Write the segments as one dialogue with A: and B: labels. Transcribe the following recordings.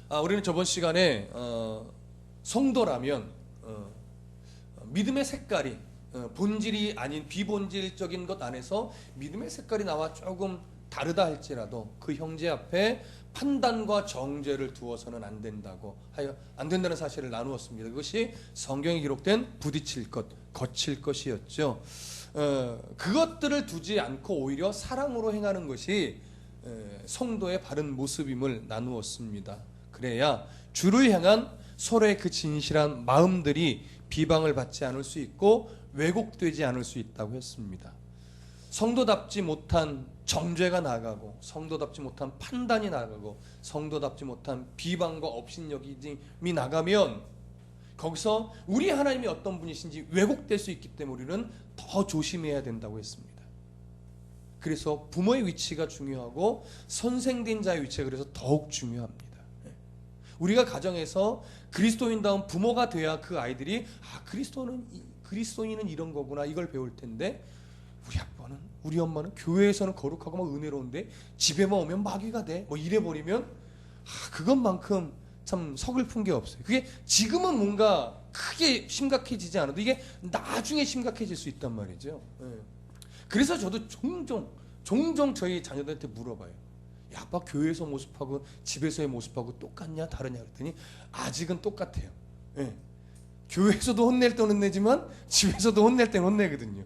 A: 우리는 저번 시간에 성도라면 믿음의 색깔이 본질이 아닌 비본질적인 것 안에서 믿음의 색깔이 나와 조금 다르다 할지라도 그 형제 앞에 판단과 정죄를 두어서는 안 된다고 하여 안 된다는 사실을 나누었습니다. 그것이 성경에 기록된 부딪힐 것, 거칠 것이었죠. 그것들을 두지 않고 오히려 사랑으로 행하는 것이 성도의 바른 모습임을 나누었습니다. 그래야 주를 향한 서로의 그 진실한 마음들이 비방을 받지 않을 수 있고 왜곡되지 않을 수 있다고 했습니다. 성도답지 못한 정죄가 나가고 성도답지 못한 판단이 나가고 성도답지 못한 비방과 업신여김이 나가면 거기서 우리 하나님이 어떤 분이신지 왜곡될 수 있기 때문에 우리는 더 조심해야 된다고 했습니다. 그래서 부모의 위치가 중요하고 선생된 자의 위치가 그래서 더욱 중요합니다. 우리가 가정에서 그리스도인다운 부모가 돼야 그 아이들이 그리스도인은 이런 거구나 이걸 배울 텐데 우리 엄마는 교회에서는 거룩하고 막 은혜로운데 집에만 오면 마귀가 돼 뭐 이래 버리면 그것만큼 참 서글픈 게 없어요. 그게 지금은 뭔가 크게 심각해지지 않아도 이게 나중에 심각해질 수 있단 말이죠. 그래서 저도 종종 저희 자녀들한테 물어봐요. 야, 아빠 교회에서 모습하고 집에서의 모습하고 똑같냐 다르냐 그랬더니 아직은 똑같아요. 교회에서도 혼낼 때 혼내지만 집에서도 혼낼 때는 혼내거든요.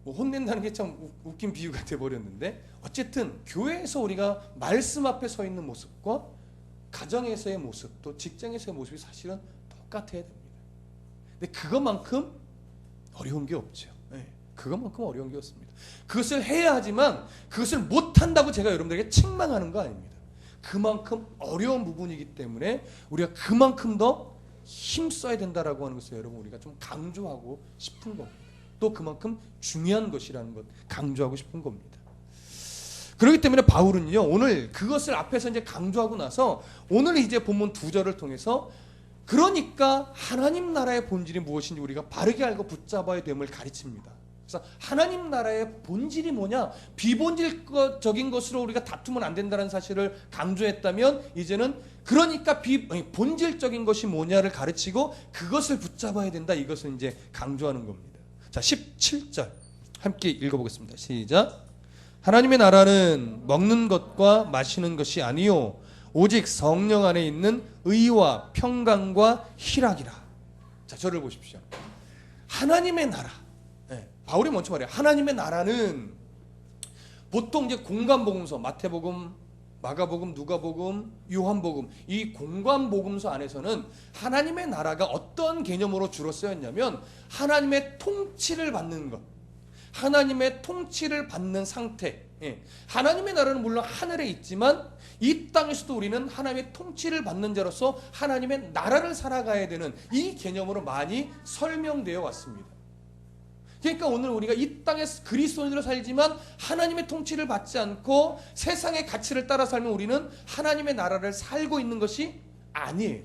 A: 뭐 혼낸다는 게 참 웃긴 비유가 돼버렸는데 어쨌든 교회에서 우리가 말씀 앞에 서 있는 모습과 가정에서의 모습 또 직장에서의 모습이 사실은 똑같아야 됩니다. 근데 그것만큼 어려운 게 없죠. 그것만큼 어려운 게 없습니다. 그것을 해야 하지만 그것을 못한다고 제가 여러분들에게 책망하는 거 아닙니다. 그만큼 어려운 부분이기 때문에 우리가 그만큼 더 힘써야 된다라고 하는 것을 여러분 우리가 좀 강조하고 싶은 겁니다. 또 그만큼 중요한 것이라는 것 강조하고 싶은 겁니다. 그렇기 때문에 바울은요 오늘 그것을 앞에서 이제 강조하고 나서 오늘 이제 본문 2절을 통해서 그러니까 하나님 나라의 본질이 무엇인지 우리가 바르게 알고 붙잡아야 됨을 가르칩니다. 그래서 하나님 나라의 본질이 뭐냐 비본질적인 것으로 우리가 다투면 안 된다는 사실을 강조했다면 이제는 그러니까 본질적인 것이 뭐냐를 가르치고 그것을 붙잡아야 된다 이것을 이제 강조하는 겁니다. 자 17절 함께 읽어보겠습니다. 시작. 하나님의 나라는 먹는 것과 마시는 것이 아니요 오직 성령 안에 있는 의와 평강과 희락이라. 자 저를 보십시오. 하나님의 나라. 바울이 먼저 말해요. 하나님의 나라는 보통 이제 공관복음서 마태복음, 마가복음, 누가복음, 요한복음 이 공관복음서 안에서는 하나님의 나라가 어떤 개념으로 주로 쓰였냐면 하나님의 통치를 받는 것, 하나님의 통치를 받는 상태. 하나님의 나라는 물론 하늘에 있지만 이 땅에서도 우리는 하나님의 통치를 받는 자로서 하나님의 나라를 살아가야 되는 이 개념으로 많이 설명되어 왔습니다. 그러니까 오늘 우리가 이 땅에 그리스도인으로 살지만 하나님의 통치를 받지 않고 세상의 가치를 따라 살면 우리는 하나님의 나라를 살고 있는 것이 아니에요.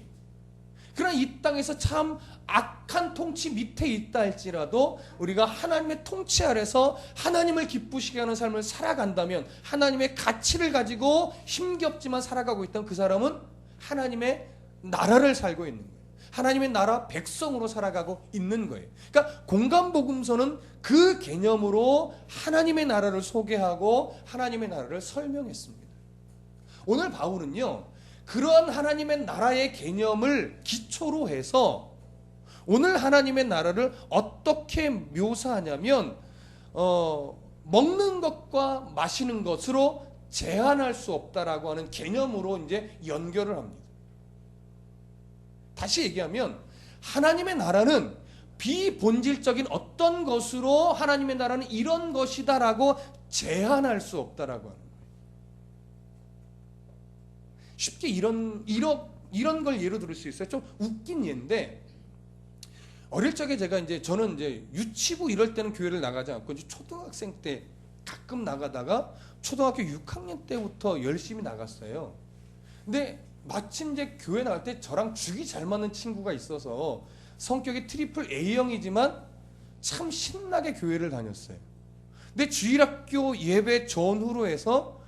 A: 그러나 이 땅에서 참 악한 통치 밑에 있다 할지라도 우리가 하나님의 통치 아래서 하나님을 기쁘시게 하는 삶을 살아간다면 하나님의 가치를 가지고 힘겹지만 살아가고 있다면 그 사람은 하나님의 나라를 살고 있는 거예요. 하나님의 나라 백성으로 살아가고 있는 거예요. 그러니까 공관복음서는 그 개념으로 하나님의 나라를 소개하고 하나님의 나라를 설명했습니다. 오늘 바울은요 그러한 하나님의 나라의 개념을 기초로 해서 오늘 하나님의 나라를 어떻게 묘사하냐면 먹는 것과 마시는 것으로 제한할 수 없다라고 하는 개념으로 이제 연결을 합니다. 다시 얘기하면 하나님의 나라는 비본질적인 어떤 것으로 하나님의 나라는 이런 것이다라고 제한할 수 없다라고 하는 거예요. 쉽게 이런 걸 예로 들을 수 있어요. 좀 웃긴 예인데 어릴 적에 저는 이제 유치부 이럴 때는 교회를 나가지 않고 이제 초등학생 때 가끔 나가다가 초등학교 6학년 때부터 열심히 나갔어요. 근데 마침 이제 교회 나갈 때 저랑 죽이 잘 맞는 친구가 있어서 성격이 트리플 A형이지만 참 신나게 교회를 다녔어요. 근데 주일학교 예배 전후로 해서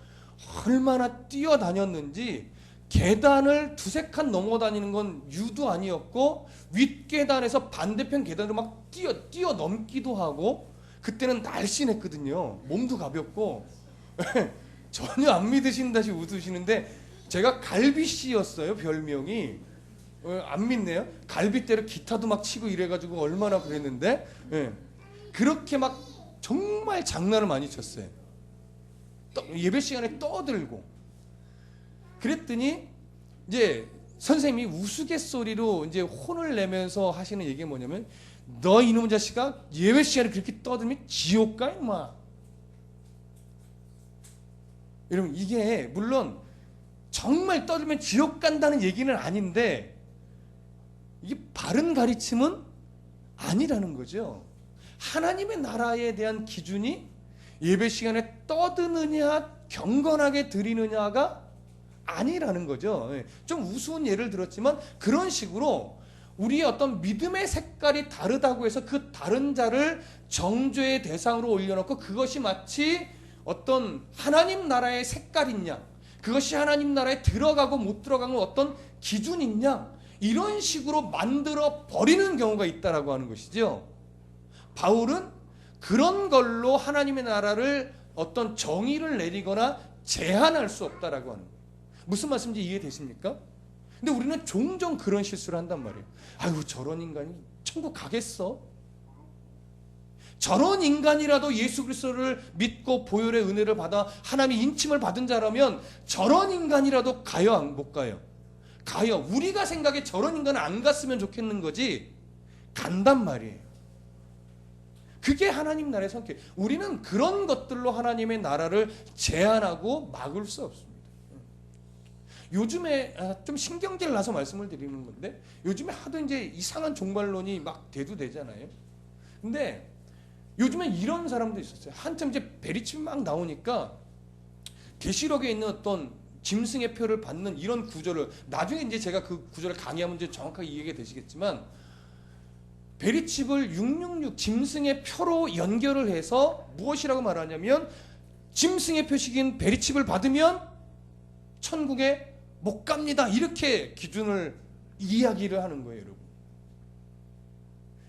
A: 얼마나 뛰어다녔는지 계단을 두세 칸 넘어 다니는 건 유도 아니었고 윗계단에서 반대편 계단으로 막 뛰어넘기도 하고 그때는 날씬했거든요. 몸도 가볍고 전혀 안 믿으신다시 웃으시는데 제가 갈비씨였어요. 별명이. 안 믿네요. 갈비대로 기타도 막 치고 이래가지고 얼마나 그랬는데 그렇게 막 정말 장난을 많이 쳤어요. 예배 시간에 떠들고 그랬더니 이제 선생님이 우스갯소리로 이제 혼을 내면서 하시는 얘기가 뭐냐면 너 이놈의 자식아 예배 시간에 그렇게 떠들면 지옥 가 임마. 여러분 이게 물론 정말 떠들면 지옥 간다는 얘기는 아닌데 이게 바른 가르침은 아니라는 거죠. 하나님의 나라에 대한 기준이 예배 시간에 떠드느냐 경건하게 드리느냐가 아니라는 거죠. 좀 우스운 예를 들었지만 그런 식으로 우리의 어떤 믿음의 색깔이 다르다고 해서 그 다른 자를 정죄의 대상으로 올려놓고 그것이 마치 어떤 하나님 나라의 색깔인 양, 그것이 하나님 나라에 들어가고 못 들어가는 어떤 기준인 양, 이런 식으로 만들어 버리는 경우가 있다라고 하는 것이죠. 바울은 그런 걸로 하나님의 나라를 어떤 정의를 내리거나 제한할 수 없다라고 하는 거예요. 무슨 말씀인지 이해되십니까? 근데 우리는 종종 그런 실수를 한단 말이에요. 아유 저런 인간이 천국 가겠어? 저런 인간이라도 예수 그리스도를 믿고 보혈의 은혜를 받아 하나님의 인침을 받은 자라면 저런 인간이라도 가요? 못 가요? 가요. 우리가 생각에 저런 인간은 안 갔으면 좋겠는 거지 간단 말이에요. 그게 하나님 나라의 성격. 우리는 그런 것들로 하나님의 나라를 제한하고 막을 수 없습니다. 요즘에 좀 신경질 나서 말씀을 드리는 건데 요즘에 하도 이제 이상한 종말론이 막 대두되잖아요. 근데 요즘에 이런 사람도 있었어요. 한참 이제 베리칩이 막 나오니까 계시록에 있는 어떤 짐승의 표를 받는 이런 구절을 나중에 이제 제가 그 구절을 강의하면 이제 정확하게 이해가 되시겠지만 베리칩을 666 짐승의 표로 연결을 해서 무엇이라고 말하냐면 짐승의 표식인 베리칩을 받으면 천국에 못 갑니다. 이렇게 기준을 이야기를 하는 거예요, 여러분.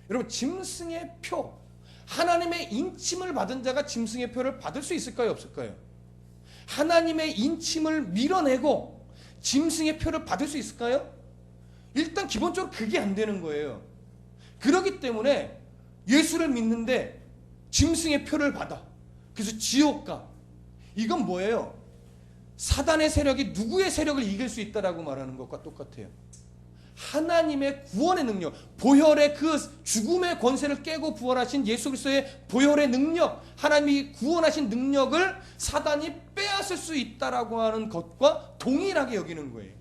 A: 여러분 짐승의 표, 하나님의 인침을 받은 자가 짐승의 표를 받을 수 있을까요, 없을까요? 하나님의 인침을 밀어내고 짐승의 표를 받을 수 있을까요? 일단 기본적으로 그게 안 되는 거예요. 그렇기 때문에 예수를 믿는데 짐승의 표를 받아. 그래서 지옥 가. 이건 뭐예요? 사단의 세력이 누구의 세력을 이길 수 있다라고 말하는 것과 똑같아요. 하나님의 구원의 능력, 보혈의 그 죽음의 권세를 깨고 부활하신 예수 그리스도의 보혈의 능력, 하나님이 구원하신 능력을 사단이 빼앗을 수 있다라고 하는 것과 동일하게 여기는 거예요.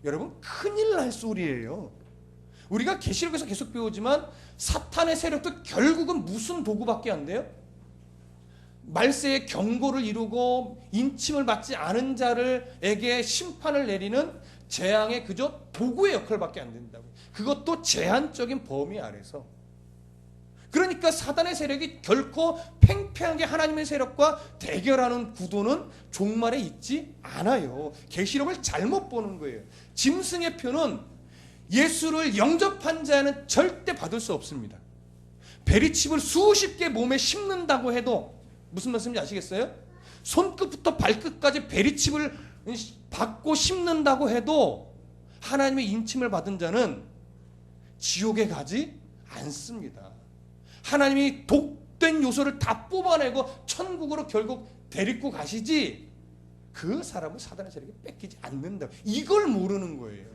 A: 여러분 큰일 날 소리예요. 우리가 계시록에서 계속 배우지만 사탄의 세력도 결국은 무슨 도구밖에 안 돼요? 말세의 경고를 이루고 인침을 받지 않은 자들에게 심판을 내리는 재앙의 그저 도구의 역할밖에 안 된다고. 그것도 제한적인 범위 아래서. 그러니까 사단의 세력이 결코 팽팽하게 하나님의 세력과 대결하는 구도는 종말에 있지 않아요. 계시록을 잘못 보는 거예요. 짐승의 표는 예수를 영접한 자는 절대 받을 수 없습니다. 베리칩을 수십 개 몸에 심는다고 해도 무슨 말씀인지 아시겠어요? 손끝부터 발끝까지 베리칩을 받고 심는다고 해도 하나님의 인침을 받은 자는 지옥에 가지 않습니다. 하나님이 독된 요소를 다 뽑아내고 천국으로 결국 데리고 가시지 그 사람은 사단의 세력에 뺏기지 않는다. 이걸 모르는 거예요.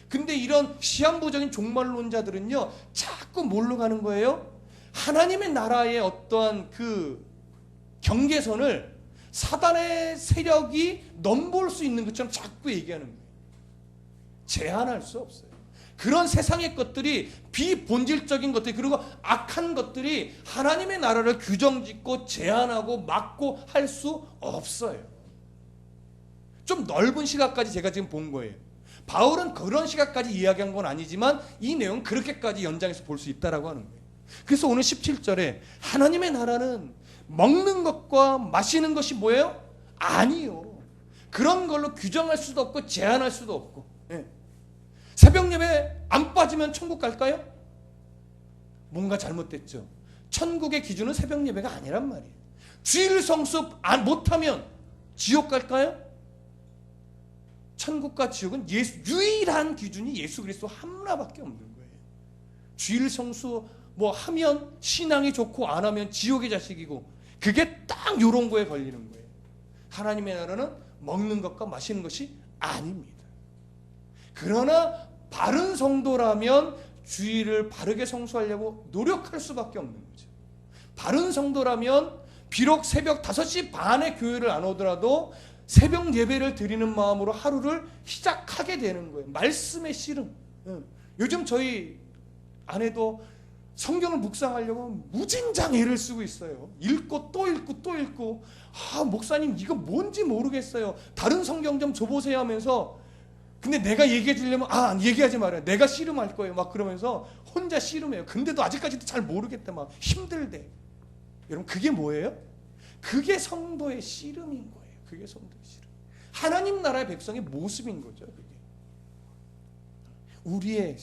A: 근데 이런 시한부적인 종말론자들은요 자꾸 뭘로 가는 거예요? 하나님의 나라의 어떠한 그 경계선을 사단의 세력이 넘볼 수 있는 것처럼 자꾸 얘기하는 거예요. 제한할 수 없어요. 그런 세상의 것들이 비본질적인 것들 그리고 악한 것들이 하나님의 나라를 규정짓고 제한하고 막고 할 수 없어요. 좀 넓은 시각까지 제가 지금 본 거예요. 바울은 그런 시각까지 이야기한 건 아니지만 이 내용은 그렇게까지 연장해서 볼 수 있다라고 하는 거예요. 그래서 오늘 17절에 하나님의 나라는 먹는 것과 마시는 것이 뭐예요? 아니요. 그런 걸로 규정할 수도 없고 제한할 수도 없고. 예. 새벽 예배 안 빠지면 천국 갈까요? 뭔가 잘못됐죠. 천국의 기준은 새벽 예배가 아니란 말이에요. 주일 성수 못하면 지옥 갈까요? 천국과 지옥은 유일한 기준이 예수 그리스도 하나밖에 없는 거예요. 주일 성수 하면 신앙이 좋고 안 하면 지옥의 자식이고, 그게 딱 요런 거에 걸리는 거예요. 하나님의 나라는 먹는 것과 마시는 것이 아닙니다. 그러나 바른 성도라면 주일을 바르게 성수하려고 노력할 수밖에 없는 거죠. 바른 성도라면 비록 새벽 5시 반에 교회를 안 오더라도 새벽 예배를 드리는 마음으로 하루를 시작하게 되는 거예요. 말씀의 씨름. 요즘 저희 아내도 성경을 묵상하려고 무진장 애를 쓰고 있어요. 읽고 또 읽고 또 읽고. 목사님 이거 뭔지 모르겠어요. 다른 성경 좀 줘보세요 하면서, 근데 내가 얘기해 주려면 얘기하지 말아요. 내가 씨름할 거예요. 막 그러면서 혼자 씨름해요. 근데도 아직까지도 잘 모르겠다. 막 힘들대. 여러분 그게 뭐예요? 그게 성도의 씨름인 거예요. 그게 성도의 씨름. 하나님 나라의 백성의 모습인 거죠. 그게. 우리의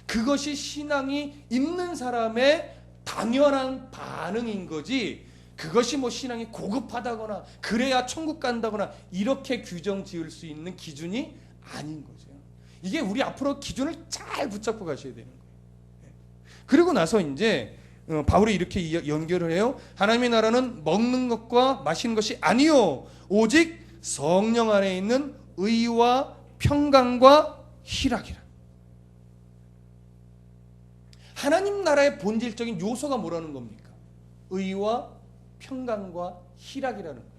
A: 그것이 신앙이 있는 사람의 당연한 반응인 거지, 그것이 신앙이 고급하다거나 그래야 천국 간다거나 이렇게 규정 지을 수 있는 기준이 아닌 거죠. 이게 우리 앞으로 기준을 잘 붙잡고 가셔야 되는 거예요. 그리고 나서 이제 바울이 이렇게 연결을 해요. 하나님의 나라는 먹는 것과 마시는 것이 아니요 오직 성령 안에 있는 의와 평강과 희락이라. 하나님 나라의 본질적인 요소가 뭐라는 겁니까? 의와 평강과 희락이라는 거예요.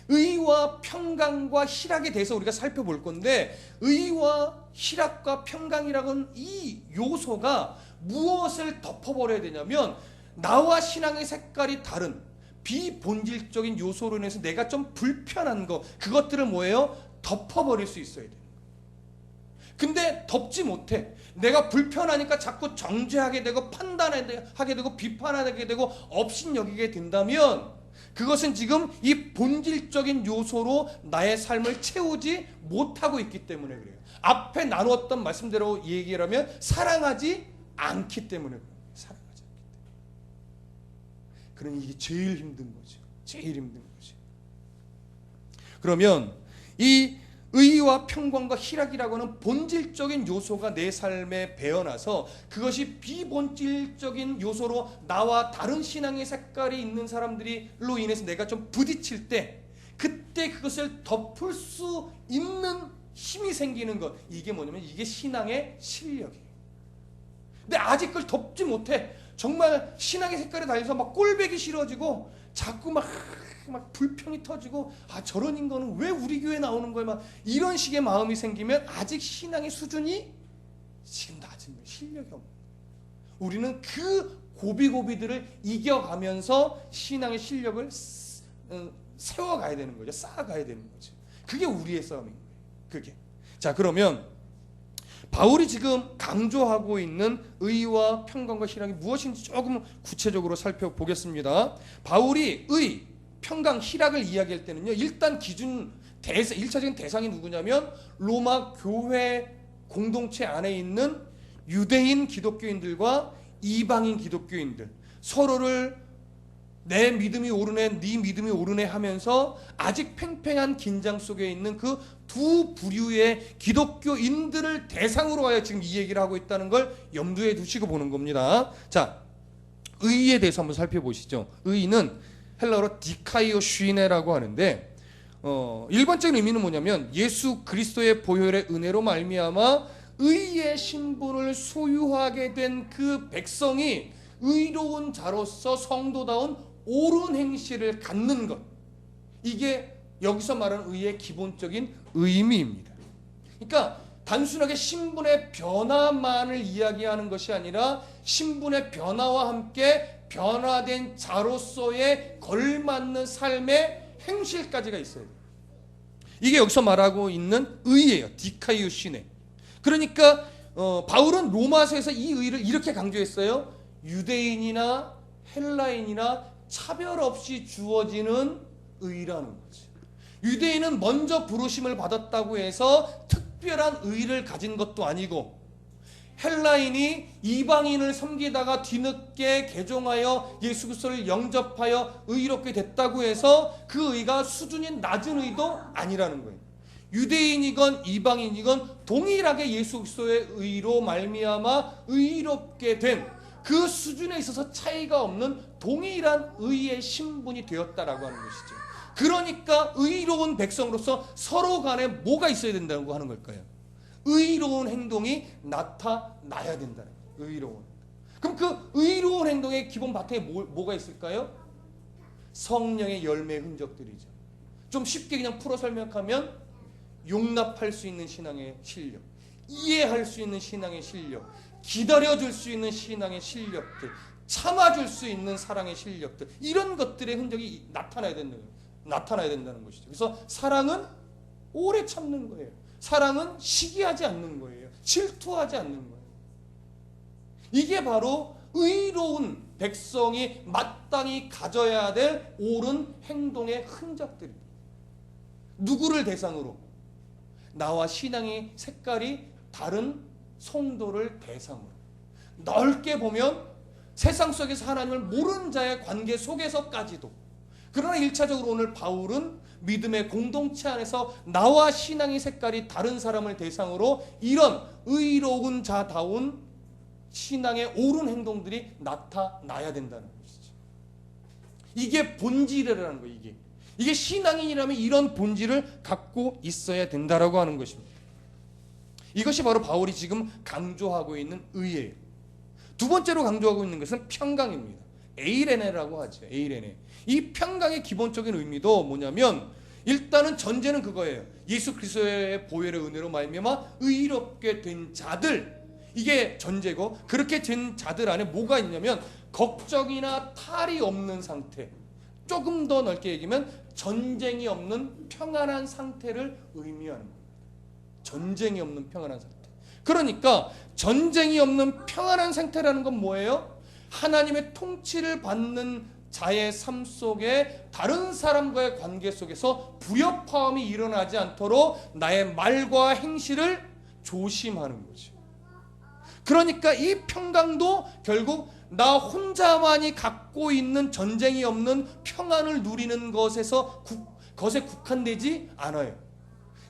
A: 의와 평강과 희락에 대해서 우리가 살펴볼 건데, 의와 희락과 평강이라는 이 요소가 무엇을 덮어버려야 되냐면, 나와 신앙의 색깔이 다른 비본질적인 요소로 인해서 내가 좀 불편한 거, 그것들을 뭐예요? 덮어버릴 수 있어야 돼요. 근데 덮지 못해. 내가 불편하니까 자꾸 정죄하게 되고 판단하게 되고 비판하게 되고 업신여기게 된다면, 그것은 지금 이 본질적인 요소로 나의 삶을 채우지 못하고 있기 때문에 그래요. 앞에 나누었던 말씀대로 얘기를 하면 사랑하지 않기 때문에 그래요. 사랑하지 않기 때문에. 그러니 이게 제일 힘든 거죠. 제일 힘든 거죠. 그러면 이 의와 평강과 희락이라고 하는 본질적인 요소가 내 삶에 배어나서, 그것이 비본질적인 요소로 나와 다른 신앙의 색깔이 있는 사람들로 인해서 내가 좀 부딪힐 때, 그때 그것을 덮을 수 있는 힘이 생기는 것, 이게 뭐냐면 이게 신앙의 실력이에요. 근데 아직 그걸 덮지 못해. 정말 신앙의 색깔이 달려서 막 꼴배기 싫어지고 자꾸 막 불평이 터지고, 저런 인간은 왜 우리 교회에 나오는 거야, 막 이런 식의 마음이 생기면 아직 신앙의 수준이 지금 낮은 거예요. 실력이 없는 거예요. 우리는 그 고비고비들을 이겨가면서 신앙의 실력을 세워가야 되는 거죠. 쌓아가야 되는 거죠. 그게 우리의 싸움인 거예요. 그게. 자, 그러면 바울이 지금 강조하고 있는 의와 평강과 희락이 무엇인지 조금 구체적으로 살펴보겠습니다. 바울이 의, 평강, 희락을 이야기할 때는요, 일단 1차적인 대상이 누구냐면 로마 교회 공동체 안에 있는 유대인 기독교인들과 이방인 기독교인들, 서로를 내 믿음이 옳으네, 네 믿음이 옳으네 하면서 아직 팽팽한 긴장 속에 있는 그 두 부류의 기독교인들을 대상으로 하여 지금 이 얘기를 하고 있다는 걸 염두에 두시고 보는 겁니다. 자, 의에 대해서 한번 살펴보시죠. 의는 헬라어로 디카이오 슈이네라고 하는데, 일반적인 의미는 뭐냐면 예수 그리스도의 보혈의 은혜로 말미암아 의의 신분을 소유하게 된 그 백성이 의로운 자로서 성도다운 옳은 행실을 갖는 것, 이게 여기서 말하는 의의 기본적인 의미입니다. 그러니까 단순하게 신분의 변화만을 이야기하는 것이 아니라 신분의 변화와 함께 변화된 자로서의 걸맞는 삶의 행실까지가 있어야 돼요. 이게 여기서 말하고 있는 의예요. 디카이오시네. 그러니까 바울은 로마서에서 이 의를 이렇게 강조했어요. 유대인이나 헬라인이나 차별 없이 주어지는 의라는 거지. 유대인은 먼저 부르심을 받았다고 해서 특별한 의의를 가진 것도 아니고, 헬라인이 이방인을 섬기다가 뒤늦게 개종하여 예수 그리스도를 영접하여 의롭게 됐다고 해서 그 의가 수준이 낮은 의도 아니라는 거예요. 유대인이건 이방인이건 동일하게 예수 그리스도의 의로 말미암아 의롭게 된 그 수준에 있어서 차이가 없는 동일한 의의 신분이 되었다라고 하는 것이죠. 그러니까 의로운 백성으로서 서로 간에 뭐가 있어야 된다고 하는 걸까요? 의로운 행동이 나타나야 된다는 거예요. 의로운. 그럼 그 의로운 행동의 기본 바탕에 뭐가 있을까요? 성령의 열매의 흔적들이죠. 좀 쉽게 그냥 풀어 설명하면 용납할 수 있는 신앙의 실력, 이해할 수 있는 신앙의 실력, 기다려줄 수 있는 신앙의 실력들, 참아줄 수 있는 사랑의 실력들, 이런 것들의 흔적이 나타나야 된다는 것이죠. 그래서 사랑은 오래 참는 거예요. 사랑은 시기하지 않는 거예요. 질투하지 않는 거예요. 이게 바로 의로운 백성이 마땅히 가져야 될 옳은 행동의 흔적들입니다. 누구를 대상으로? 나와 신앙의 색깔이 다른 성도를 대상으로. 넓게 보면 세상 속에서 하나님을 모르는 자의 관계 속에서까지도. 그러나 1차적으로 오늘 바울은 믿음의 공동체 안에서 나와 신앙의 색깔이 다른 사람을 대상으로 이런 의로운 자다운 신앙의 옳은 행동들이 나타나야 된다는 것이죠. 이게 본질이라는 거예요. 이게 신앙인이라면 이런 본질을 갖고 있어야 된다라고 하는 것입니다. 이것이 바로 바울이 지금 강조하고 있는 의예요. 두 번째로 강조하고 있는 것은 평강입니다. 에이레네라고 하죠. 에이레네. 이 평강의 기본적인 의미도 뭐냐면 일단은 전제는 그거예요. 예수 그리스도의 보혈의 은혜로 말미암아 의롭게 된 자들, 이게 전제고, 그렇게 된 자들 안에 뭐가 있냐면 걱정이나 탈이 없는 상태, 조금 더 넓게 얘기하면 전쟁이 없는 평안한 상태를 의미하는 겁니다. 전쟁이 없는 평안한 상태. 그러니까 전쟁이 없는 평안한 상태라는 건 뭐예요? 하나님의 통치를 받는 자의 삶 속에 다른 사람과의 관계 속에서 불협화음이 일어나지 않도록 나의 말과 행실을 조심하는 거죠. 그러니까 이 평강도 결국 나 혼자만이 갖고 있는 전쟁이 없는 평안을 누리는 것에 국한되지 않아요.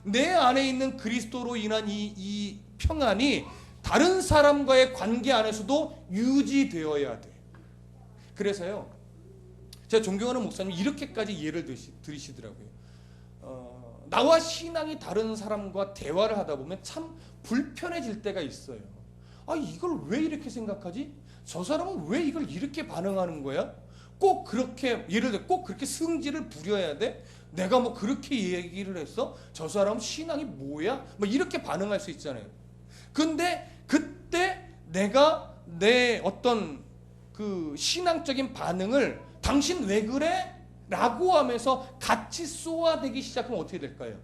A: 내 안에 있는 그리스도로 인한 이 평안이 다른 사람과의 관계 안에서도 유지되어야 돼. 그래서요, 제가 존경하는 목사님 이렇게까지 예를 들으시더라고요. 나와 신앙이 다른 사람과 대화를 하다 보면 참 불편해질 때가 있어요. 아, 이걸 왜 이렇게 생각하지? 저 사람은 왜 이걸 이렇게 반응하는 거야? 꼭 그렇게, 예를 들어 꼭 그렇게 승질을 부려야 돼? 내가 뭐 그렇게 얘기를 했어? 저 사람 신앙이 뭐야? 뭐 이렇게 반응할 수 있잖아요. 근데 그때 내가 내 어떤 그 신앙적인 반응을 당신 왜 그래? 라고 하면서 같이 쏘아대기 시작하면 어떻게 될까요?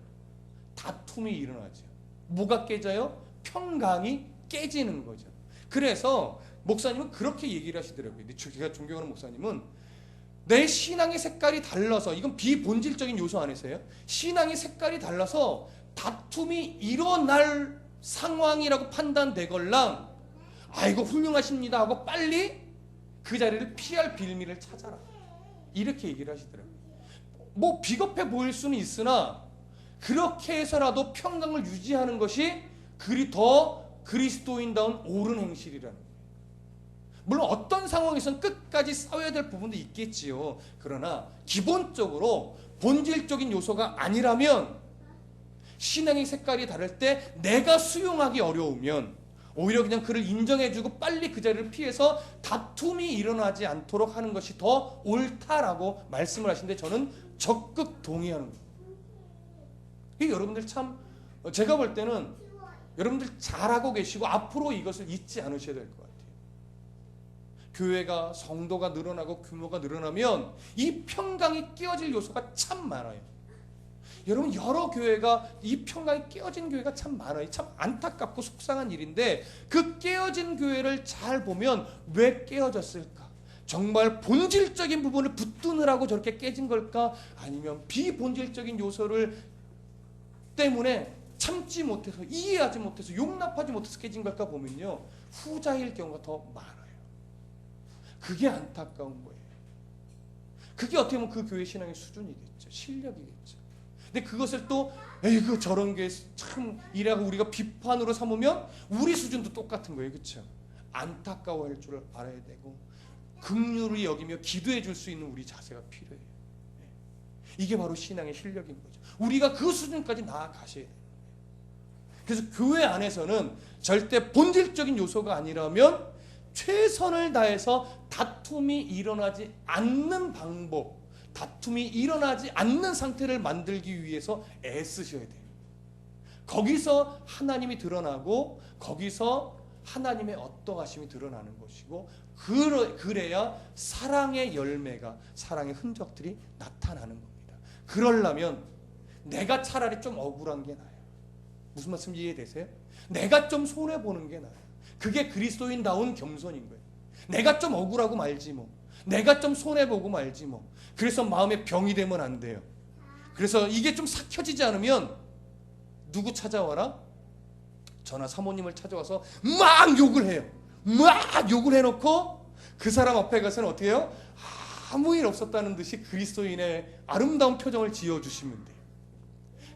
A: 다툼이 일어나죠. 뭐가 깨져요? 평강이 깨지는 거죠. 그래서 목사님은 그렇게 얘기를 하시더라고요. 제가 존경하는 목사님은 내 신앙의 색깔이 달라서, 이건 비본질적인 요소 안에서요, 신앙의 색깔이 달라서 다툼이 일어날 상황이라고 판단되걸랑 아이고 훌륭하십니다 하고 빨리 그 자리를 피할 빌미를 찾아라, 이렇게 얘기를 하시더라고요. 뭐 비겁해 보일 수는 있으나 그렇게 해서라도 평강을 유지하는 것이 더 그리스도인다운 옳은 행실이라는 거예요. 물론 어떤 상황에서는 끝까지 싸워야 될 부분도 있겠지요. 그러나 기본적으로 본질적인 요소가 아니라면, 신앙의 색깔이 다를 때 내가 수용하기 어려우면 오히려 그냥 그를 인정해주고 빨리 그 자리를 피해서 다툼이 일어나지 않도록 하는 것이 더 옳다라고 말씀을 하시는데 저는 적극 동의하는 거예요. 이게 여러분들 참, 제가 볼 때는 여러분들 잘하고 계시고 앞으로 이것을 잊지 않으셔야 될 것 같아요. 교회가, 성도가 늘어나고 규모가 늘어나면 이 평강이 깨어질 요소가 참 많아요. 여러분, 여러 교회가 이 평강이 깨어진 교회가 참 많아요. 참 안타깝고 속상한 일인데 그 깨어진 교회를 잘 보면 왜 깨어졌을까? 정말 본질적인 부분을 붙드느라고 저렇게 깨진 걸까? 아니면 비본질적인 요소를 때문에 참지 못해서, 이해하지 못해서, 용납하지 못해서 깨진 걸까 보면요, 후자일 경우가 더 많아요. 그게 안타까운 거예요. 그게 어떻게 보면 그 교회 신앙의 수준이겠죠. 실력이겠죠. 근데 그것을 또 에이그 저런 게 참 이라고 우리가 비판으로 삼으면 우리 수준도 똑같은 거예요. 그렇죠? 안타까워할 줄 알아야 되고 긍휼히 여기며 기도해 줄 수 있는 우리 자세가 필요해요. 이게 바로 신앙의 실력인 거죠. 우리가 그 수준까지 나아가셔야 돼요. 그래서 교회 안에서는 절대 본질적인 요소가 아니라면 최선을 다해서 다툼이 일어나지 않는 방법, 다툼이 일어나지 않는 상태를 만들기 위해서 애쓰셔야 돼요. 거기서 하나님이 드러나고 거기서 하나님의 어떠하심이 드러나는 것이고, 그래야 사랑의 열매가, 사랑의 흔적들이 나타나는 겁니다. 그러려면 내가 차라리 좀 억울한 게 나아요. 무슨 말씀 이해되세요? 내가 좀 손해보는 게 나아요. 그게 그리스도인다운 겸손인 거예요. 내가 좀 억울하고 말지 뭐, 내가 좀 손해보고 말지 뭐. 그래서 마음에 병이 되면 안 돼요. 그래서 이게 좀 삭혀지지 않으면 누구 찾아와라? 저나 사모님을 찾아와서 막 욕을 해요. 막 욕을 해놓고 그 사람 앞에 가서는 어떻게 해요? 아무 일 없었다는 듯이 그리스도인의 아름다운 표정을 지어주시면 돼요.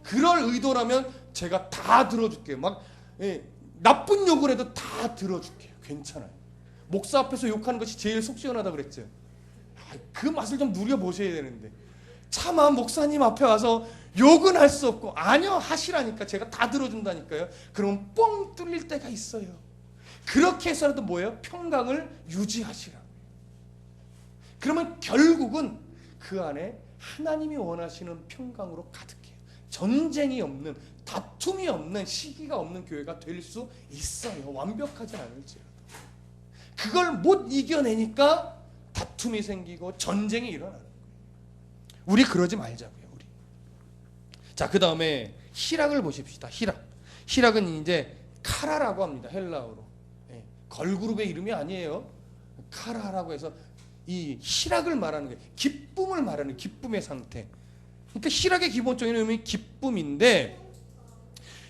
A: 그럴 의도라면 제가 다 들어줄게요. 막 나쁜 욕을 해도 다 들어줄게요. 괜찮아요. 목사 앞에서 욕하는 것이 제일 속 시원하다 그랬죠. 그 맛을 좀 누려보셔야 되는데, 차마 목사님 앞에 와서 욕은 할 수 없고, 아니요 하시라니까, 제가 다 들어준다니까요. 그러면 뻥 뚫릴 때가 있어요. 그렇게 해서라도 뭐예요? 평강을 유지하시라. 그러면 결국은 그 안에 하나님이 원하시는 평강으로 가득해요. 전쟁이 없는, 다툼이 없는, 시기가 없는 교회가 될 수 있어요. 완벽하지 않을지라도. 그걸 못 이겨내니까 다툼이 생기고 전쟁이 일어나는 거예요. 우리 그러지 말자고요. 우리. 자, 그 다음에 희락을 보십시다. 희락은 이제 카라라고 합니다. 헬라어로. 걸그룹의 이름이 아니에요. 카라라고 해서 이 희락을 말하는 거예요. 기쁨을 말하는, 기쁨의 상태. 그러니까 희락의 기본적인 의미는 기쁨인데,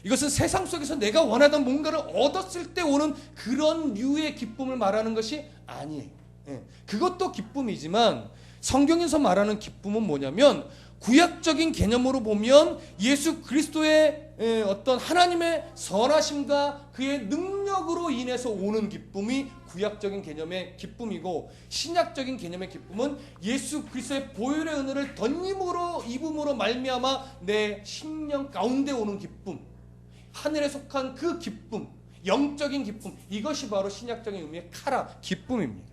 A: 이것은 세상 속에서 내가 원하던 뭔가를 얻었을 때 오는 그런 류의 기쁨을 말하는 것이 아니에요. 그것도 기쁨이지만 성경에서 말하는 기쁨은 뭐냐면, 구약적인 개념으로 보면 예수 그리스도의 어떤 하나님의 선하심과 그의 능력으로 인해서 오는 기쁨이 구약적인 개념의 기쁨이고, 신약적인 개념의 기쁨은 예수 그리스도의 보혈의 은혜를 덧입음으로 입음으로 말미암아 내 심령 가운데 오는 기쁨, 하늘에 속한 그 기쁨, 영적인 기쁨, 이것이 바로 신약적인 의미의 카라, 기쁨입니다.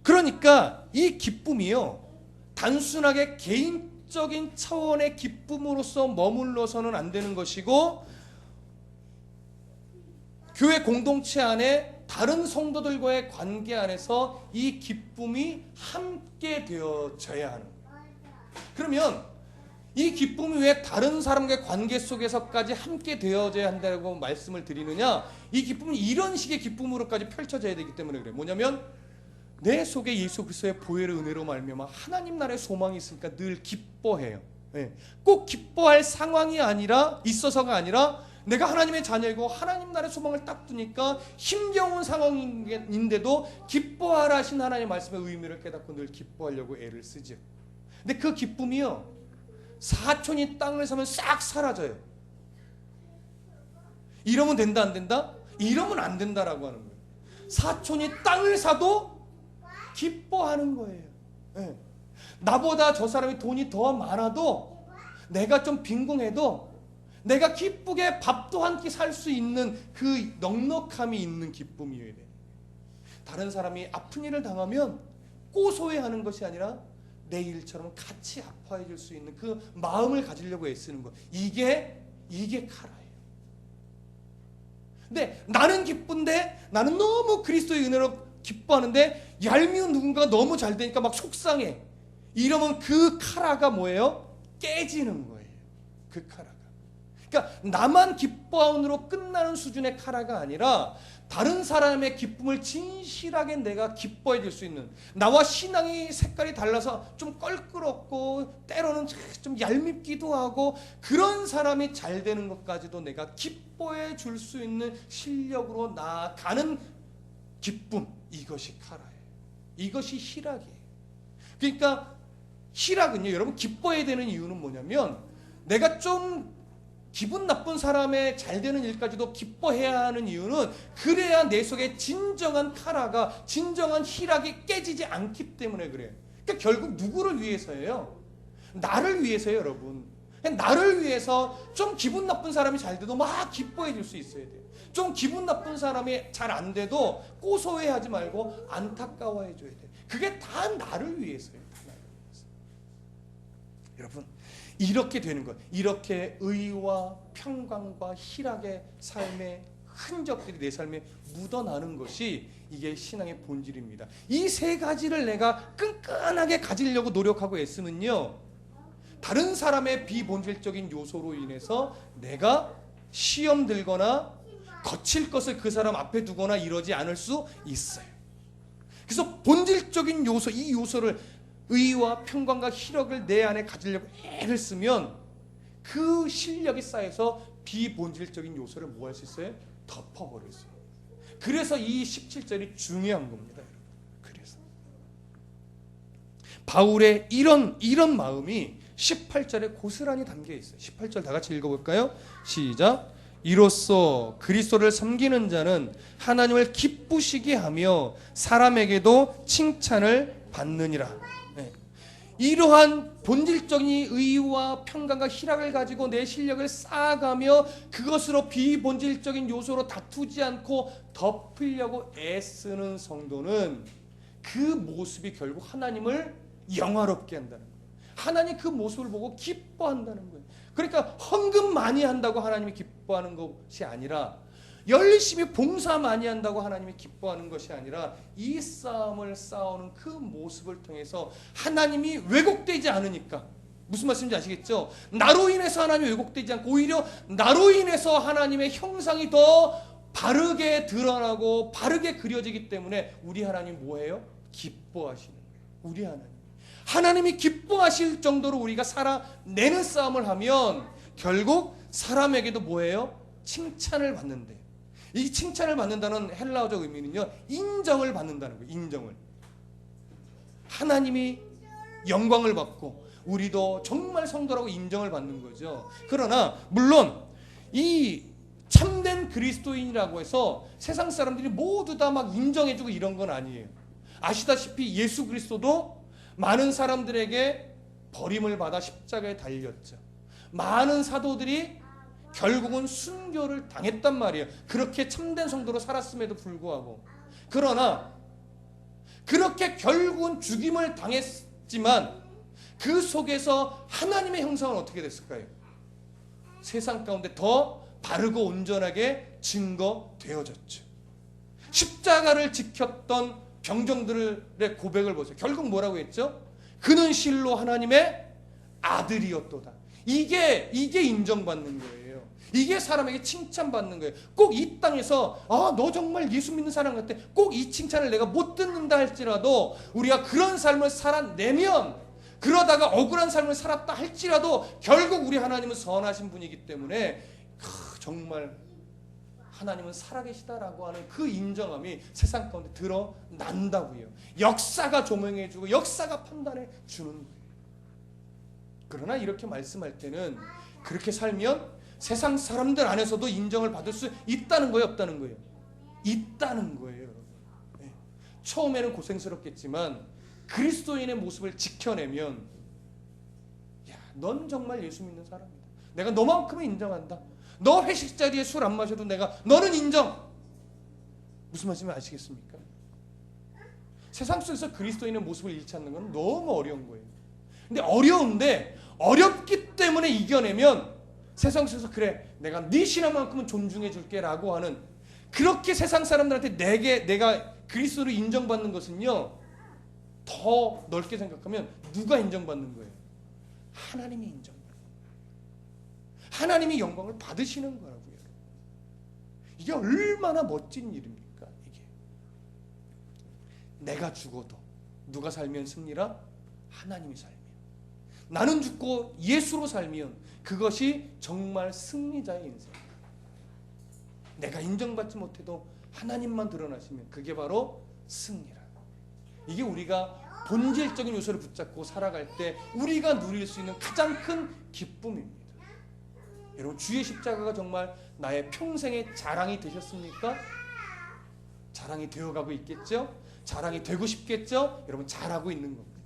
A: 그러니까 이 기쁨이요, 단순하게 개인적인 차원의 기쁨으로서 머물러서는 안 되는 것이고, 교회 공동체 안에 다른 성도들과의 관계 안에서 이 기쁨이 함께 되어져야 하는 거예요. 그러면 이 기쁨이 왜 다른 사람과의 관계 속에서까지 함께 되어져야 한다고 말씀을 드리느냐? 이 기쁨은 이런 식의 기쁨으로까지 펼쳐져야 되기 때문에 그래요. 뭐냐면 내 속에 예수 그리스도의 보혈의 은혜로 말미암아 하나님 나라의 소망이 있으니까 늘 기뻐해요. 꼭 기뻐할 상황이 있어서가 아니라 내가 하나님의 자녀이고 하나님 나라의 소망을 딱 두니까 힘겨운 상황인데도 기뻐하라 하신 하나님의 말씀의 의미를 깨닫고 늘 기뻐하려고 애를 쓰죠. 근데 그 기쁨이요, 사촌이 땅을 사면 싹 사라져요. 이러면 된다 안 된다? 이러면 안 된다라고 하는 거예요. 사촌이 땅을 사도 기뻐하는 거예요. 나보다 저 사람이 돈이 더 많아도, 내가 좀 빈궁해도 내가 기쁘게 밥도 한 끼 살 수 있는 그 넉넉함이 있는 기쁨이어야 돼. 다른 사람이 아픈 일을 당하면 고소해하는 것이 아니라 내 일처럼 같이 아파해 줄 수 있는 그 마음을 가지려고 애쓰는 것, 이게 카라예요. 근데 나는 기쁜데, 나는 너무 그리스도의 은혜로 기뻐하는데 얄미운 누군가가 너무 잘 되니까 막 속상해. 이러면 그 카라가 뭐예요? 깨지는 거예요. 그 카라가. 그러니까 나만 기뻐함으로 끝나는 수준의 카라가 아니라 다른 사람의 기쁨을 진실하게 내가 기뻐해 줄 수 있는, 나와 신앙이 색깔이 달라서 좀 껄끄럽고 때로는 좀 얄밉기도 하고 그런 사람이 잘 되는 것까지도 내가 기뻐해 줄 수 있는 실력으로 나아가는 기쁨, 이것이 카라예요. 이것이 희락이에요. 그러니까 희락은요, 여러분, 기뻐해야 되는 이유는 뭐냐면, 내가 좀 기분 나쁜 사람의 잘 되는 일까지도 기뻐해야 하는 이유는, 그래야 내 속에 진정한 카라가, 진정한 희락이 깨지지 않기 때문에 그래요. 그러니까 결국 누구를 위해서예요? 나를 위해서예요, 여러분. 나를 위해서 좀 기분 나쁜 사람이 잘 돼도 막 기뻐해 줄 수 있어야 돼요. 좀 기분 나쁜 사람이 잘 안 돼도 고소해하지 말고 안타까워해 줘야 돼요. 그게 다 나를 위해서예요. 다 나를 위해서. 여러분, 이렇게 되는 것, 이렇게 의와 평강과 희락의 삶의 흔적들이 내 삶에 묻어나는 것이 이게 신앙의 본질입니다. 이 세 가지를 내가 끈끈하게 가지려고 노력하고 애쓰면요, 다른 사람의 비본질적인 요소로 인해서 내가 시험 들거나 거칠 것을 그 사람 앞에 두거나 이러지 않을 수 있어요. 그래서 본질적인 요소, 이 요소를, 의와 평강과 희락을 내 안에 가지려고 애를 쓰면 그 실력이 쌓여서 비본질적인 요소를 뭐 할 수 있어요? 덮어버릴 수 있어요. 그래서 이 17절이 중요한 겁니다. 그래서 바울의 이런 마음이 18절에 고스란히 담겨 있어요. 18절 다 같이 읽어볼까요? 시작. 이로써 그리스도를 섬기는 자는 하나님을 기쁘시게 하며 사람에게도 칭찬을 받느니라. 네. 이러한 본질적인 의와 평강과 희락을 가지고 내 실력을 쌓아가며 그것으로 비본질적인 요소로 다투지 않고 덮으려고 애쓰는 성도는 그 모습이 결국 하나님을 영화롭게 한다는 거예요. 하나님 그 모습을 보고 기뻐한다는 거예요. 그러니까 헌금 많이 한다고 하나님이 기뻐하는 것이 아니라, 열심히 봉사 많이 한다고 하나님이 기뻐하는 것이 아니라, 이 싸움을 싸우는 그 모습을 통해서 하나님이 왜곡되지 않으니까, 무슨 말씀인지 아시겠죠? 나로 인해서 하나님이 왜곡되지 않고 오히려 나로 인해서 하나님의 형상이 더 바르게 드러나고 바르게 그려지기 때문에 우리 하나님 뭐예요? 기뻐하시는 거예요. 우리 하나님이 기뻐하실 정도로 우리가 살아내는 싸움을 하면 결국 사람에게도 뭐예요? 칭찬을 받는데, 이 칭찬을 받는다는 헬라어적 의미는요, 인정을 받는다는 거예요. 인정을. 하나님이 영광을 받고 우리도 정말 성도라고 인정을 받는 거죠. 그러나 물론 이 참된 그리스도인이라고 해서 세상 사람들이 모두 다 막 인정해주고 이런 건 아니에요. 아시다시피 예수 그리스도도 많은 사람들에게 버림을 받아 십자가에 달렸죠. 많은 사도들이 결국은 순교를 당했단 말이에요. 그렇게 참된 성도로 살았음에도 불구하고. 그러나 그렇게 결국은 죽임을 당했지만 그 속에서 하나님의 형상은 어떻게 됐을까요? 세상 가운데 더 바르고 온전하게 증거되어졌죠. 십자가를 지켰던 병정들의 고백을 보세요. 결국 뭐라고 했죠? 그는 실로 하나님의 아들이었도다. 이게 인정받는 거예요. 이게 사람에게 칭찬받는 거예요. 꼭 이 땅에서 너 정말 예수 믿는 사람 같아. 꼭 이 칭찬을 내가 못 듣는다 할지라도 우리가 그런 삶을 살아내면, 그러다가 억울한 삶을 살았다 할지라도 결국 우리 하나님은 선하신 분이기 때문에 정말 하나님은 살아계시다라고 하는 그 인정함이 세상 가운데 드러난다고요. 역사가 조명해주고 역사가 판단해 주는 거예요. 그러나 이렇게 말씀할 때는 그렇게 살면 세상 사람들 안에서도 인정을 받을 수 있다는 거예요, 없다는 거예요? 있다는 거예요, 여러분. 네. 처음에는 고생스럽겠지만 그리스도인의 모습을 지켜내면, 야, 넌 정말 예수 믿는 사람이다. 내가 너만큼은 인정한다. 너 회식 자리에 술 안 마셔도 너는 인정. 무슨 말씀인지 아시겠습니까? 세상 속에서 그리스도인의 모습을 잃지 않는 건 너무 어려운 거예요. 근데 어려운데 어렵기 때문에 이겨내면 세상 속에서 그래, 내가 네 신앙만큼은 존중해 줄게 라고 하는, 그렇게 세상 사람들한테 내가 그리스도를 인정받는 것은요, 더 넓게 생각하면 누가 인정받는 거예요? 하나님이 인정받는 거예요. 하나님이 영광을 받으시는 거라고요. 이게 얼마나 멋진 일입니까? 이게 내가 죽어도 누가 살면 승리라? 하나님이 살면. 나는 죽고 예수로 살면 그것이 정말 승리자의 인생. 내가 인정받지 못해도 하나님만 드러나시면 그게 바로 승리라. 이게 우리가 본질적인 요소를 붙잡고 살아갈 때 우리가 누릴 수 있는 가장 큰 기쁨입니다. 여러분, 주의 십자가가 정말 나의 평생의 자랑이 되셨습니까? 자랑이 되어가고 있겠죠? 자랑이 되고 싶겠죠? 여러분, 잘하고 있는 겁니다.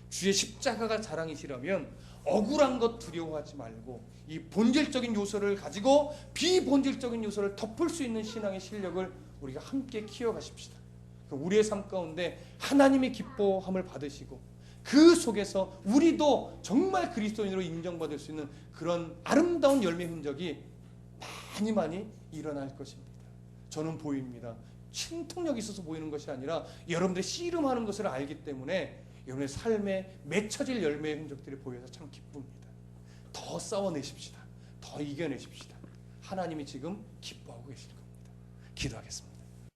A: 주의 십자가가 자랑이시라면 억울한 것 두려워하지 말고 이 본질적인 요소를 가지고 비본질적인 요소를 덮을 수 있는 신앙의 실력을 우리가 함께 키워가십시다. 우리의 삶 가운데 하나님의 기뻐함을 받으시고 그 속에서 우리도 정말 그리스도인으로 인정받을 수 있는 그런 아름다운 열매 흔적이 많이 일어날 것입니다. 저는 보입니다. 신통력이 있어서 보이는 것이 아니라 여러분들이 씨름하는 것을 알기 때문에 여러분의 삶에 맺혀질 열매의 흔적들이 보여서 참 기쁩니다. 더 싸워내십시다. 더 이겨내십시다. 하나님이 지금 기뻐하고 계실 겁니다. 기도하겠습니다.